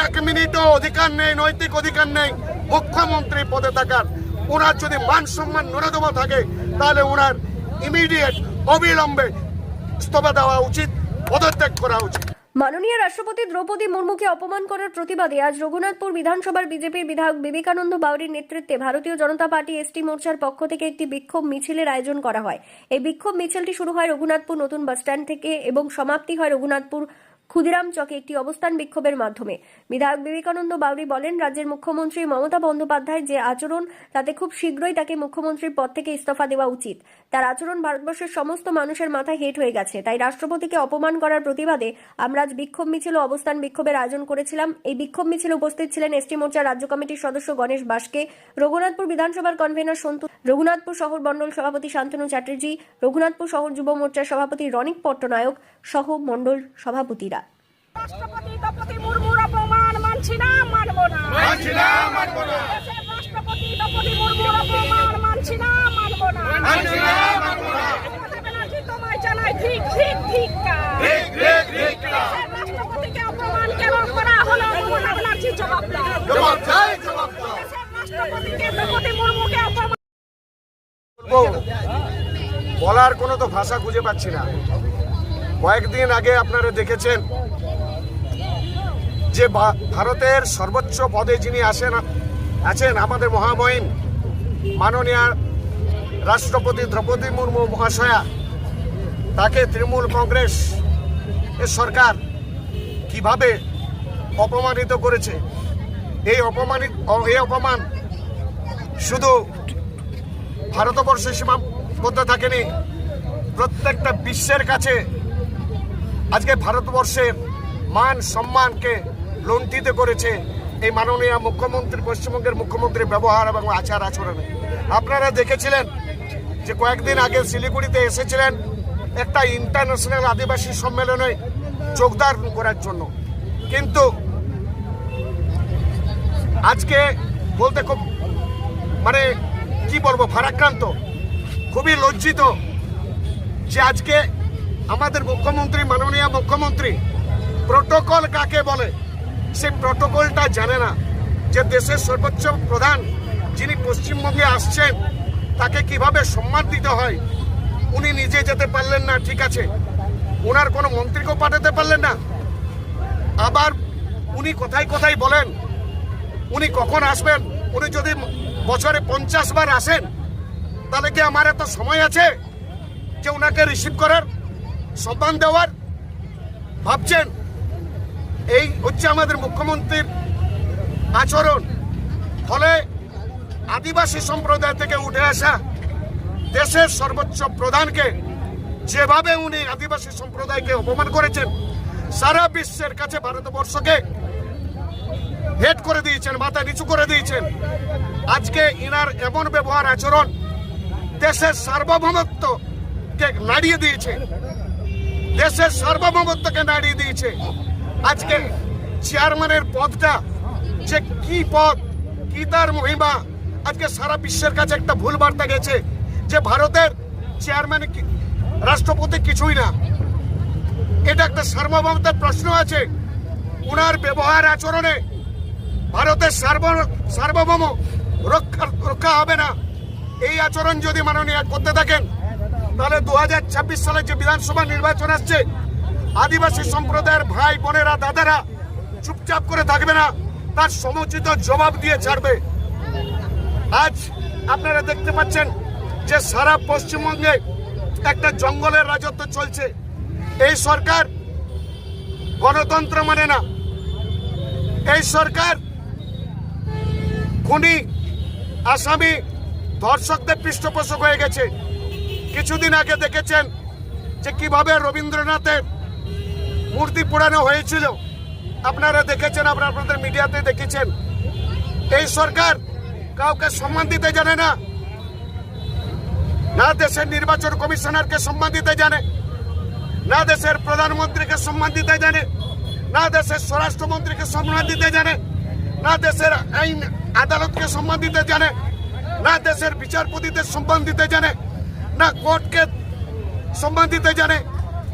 এক মিনিটও অধিকার নেই, নৈতিক অধিকার নেই মুখ্যমন্ত্রী পদে থাকার। ওনার যদি মান সম্মান ন্যূনতম থাকে তাহলে ওনার ইমিডিয়েট অবিলম্বে ইস্তফা দেওয়া উচিত, পদত্যাগ করা উচিত। মাননীয় রাষ্ট্রপতি দ্রৌপদী মুর্মুকে অপমান করার প্রতিবাদে আজ রঘুনাথপুর বিধানসভার বিজেপির বিধায়ক বিবেকানন্দ বাউরির নেতৃত্বে ভারতীয় জনতা পার্টি এসটি মোর্চার পক্ষ থেকে একটি বিক্ষোভ মিছিলের আয়োজন করা হয়। এই বিক্ষোভ মিছিলটি শুরু হয় রঘুনাথপুর নতুন বাসস্ট্যান্ড থেকে এবং সমাপ্তি হয় রঘুনাথপুর ক্ষুদিরাম চকে একটি অবস্থান বিক্ষোভের মাধ্যমে। বিধায়ক বিবেকানন্দ বাউরি বলেন, রাজ্যের মুখ্যমন্ত্রী মমতা বন্দ্যোপাধ্যায় যে আচরণ, তাতে খুব শীঘ্রই তাকে মুখ্যমন্ত্রীর পদ থেকে ইস্তফা দেওয়া উচিত। তার আচরণ ভারতবর্ষের সমস্ত মানুষের মাথায় হেট হয়ে গেছে। তাই রাষ্ট্রপতিকে অপমান করার প্রতিবাদে আমরা আজ বিক্ষোভ মিছিল ও অবস্থান বিক্ষোভের আয়োজন করেছিলাম। এই বিক্ষোভ মিছিলে উপস্থিত ছিলেন এসটি মোর্চার রাজ্য কমিটির সদস্য গণেশ বাসকে, রঘুনাথপুর বিধানসভার কনভেনর সন্তু, রঘুনাথপুর শহর মণ্ডল সভাপতি শান্তনু চ্যাটার্জি, রঘুনাথপুর শহর যুব মোর্চার সভাপতি রনিক পট্টনায়ক সহ মণ্ডল সভাপতিরা। রাষ্ট্রপতি দ্রৌপদী মুর্মুর অপমান মানছি না, মানব না। রাষ্ট্রপতি দ্রৌপদী মুর্মুর অপমান মানছি না, মানব না। মমতা ব্যানার্জি তোমায় জানাই ঠিক ঠিক ঠিক রাষ্ট্রপতিকে অপমান কেন করা হলো, মমতা ব্যানার্জি জবাব দাও। রাষ্ট্রপতিকে দ্রৌপদী মুর্মুকে অপমান বলার কোনো তো ভাষা খুঁজে পাচ্ছি না। কয়েকদিন আগে আপনারা দেখেছেন যে ভারতের সর্বোচ্চ পদে যিনি আছেন আমাদের মহামহিম মাননীয় রাষ্ট্রপতি দ্রৌপদী মুর্মু মহাশয়া, তাকে তৃণমূল কংগ্রেস এর সরকার কিভাবে অপমানিত করেছে। এই অপমান শুধু ভারতবর্ষে সীমাবদ্ধ থাকেনি, প্রত্যেকটা বিশ্বের কাছে আজকে ভারতবর্ষের মান সম্মানকে লুণ্ঠিত করেছে এই মাননীয় মুখ্যমন্ত্রী, পশ্চিমবঙ্গের মুখ্যমন্ত্রীর ব্যবহার এবং আচার আচরণে। আপনারা দেখেছিলেন যে কয়েকদিন আগে শিলিগুড়িতে এসেছিলেন একটা ইন্টারন্যাশনাল আদিবাসী সম্মেলনে যোগদান করার জন্য, কিন্তু আজকে বলতে খুব কি বলবো, ভারাক্রান্ত, খুবই লজ্জিত যে আজকে আমাদের মুখ্যমন্ত্রী, মাননীয় মুখ্যমন্ত্রী প্রোটোকল কাকে বলে সেই প্রোটোকলটা জানে না। যে দেশের সর্বোচ্চ প্রধান যিনি পশ্চিমবঙ্গে আসছেন তাকে কিভাবে সম্মান দিতে হয় উনি নিজে যেতে পারলেন না, ঠিক আছে, ওনার কোনো মন্ত্রীকেও পাঠাতে পারলেন না। আবার উনি কোথায় কোথায় বলেন উনি কখন আসবেন। উনি যদি বছরে 50 বার আসেন তাহলে কি আমার এত সময় আছে যে ওনাকে রিসিভ করার, সম্মান দেওয়ার? ভাবছেন এই হচ্ছে আমাদের মুখ্যমন্ত্রীর আচরণ। ফলে আদিবাসী সম্প্রদায় থেকে উঠে আসা দেশের সর্বোচ্চ প্রধানকে যেভাবে উনি আদিবাসী সম্প্রদায়কে অপমান করেছেন, সারা বিশ্বের কাছে ভারতবর্ষকে হেট করে দিয়েছেন, মাথা নিচু করে দিয়েছেন। আজকে ইনার এমন ব্যবহার আচরণ দেশের সার্বভৌমত্বকে নাড়িয়ে দিয়েছে, দেশের সার্বভৌমত্বকে নাড়িয়ে দিয়েছে। আজকে চেয়ারম্যানের পদটা যে কি পদ, কি তার মহিমা, আজকে সারা বিশ্বের কাছে একটা ভুল বার্তা গেছে যে ভারতের চেয়ারম্যান রাষ্ট্রপতি কিছুই না। এটা একটা সার্বভৌমত্বের প্রশ্ন আছে। ওনার ব্যবহার আচরণে ভারতের সার্বভৌম রক্ষা হবে না। এই আচরণ যদি মাননীয় করতে থাকেন তাহলে 2026 সালে যে বিধানসভা নির্বাচন আসছে, আদিবাসী সম্প্রদায়ের ভাই বোনেরা, দাদারা চুপচাপ করে থাকবে না, তার সমুচিত জবাব দিয়ে ছাড়বে। আজ আপনারা দেখতে পাচ্ছেন যে সারা পশ্চিমবঙ্গে একটা জঙ্গলের রাজত্ব চলছে। এই সরকার গণতন্ত্র মানে না। এই সরকার খুনি, আসামি, ধর্ষকদের পৃষ্ঠপোষক হয়ে গেছে। কিছুদিন আগে দেখেছেন যে কিভাবে রবীন্দ্রনাথের মূর্তি পোড়ানো হয়েছিল, আপনারা দেখেছেন, আপনাদের মিডিয়াতে দেখেছেন। এই সরকার কাউকে সম্মান দিতে জানে না, না দেশের নির্বাচন কমিশনারকে সম্মান দিতে জানে, না দেশের প্রধানমন্ত্রীকে সম্মান দিতে জানে, না দেশের স্বরাষ্ট্রমন্ত্রীকে সম্মান দিতে জানে, না দেশের আইন আদালতকে সম্মান দিতে জানে, না দেশের বিচারপতিদের সম্মান দিতে জানে, না কোর্টকে সম্মান দিতে জানে।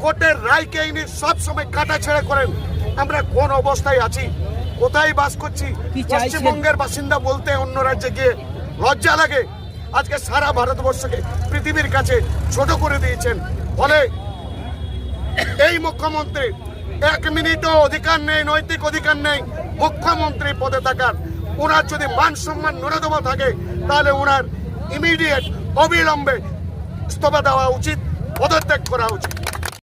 কোর্টের রায়কে ইনি সবসময় কাটা ছেড়ে করেন। আমরা কোন অবস্থায় আছি, কোথায় বাস করছি পশ্চিমবঙ্গের বাসিন্দা বলতে অন্য রাজ্যে গিয়ে লজ্জা লাগে। আজকে সারা ভারতবর্ষকে পৃথিবীর কাছে ছোট করে দিয়েছেন। ফলে এই মুখ্যমন্ত্রী 1 মিনিটও অধিকার নেই, নৈতিক অধিকার নেই মুখ্যমন্ত্রী পদে থাকার। ওনার যদি মান সম্মান ন্যূনতম থাকে তাহলে ওনার ইমিডিয়েট অবিলম্বে ইস্তফা দেওয়া উচিত, পদত্যাগ করা উচিত।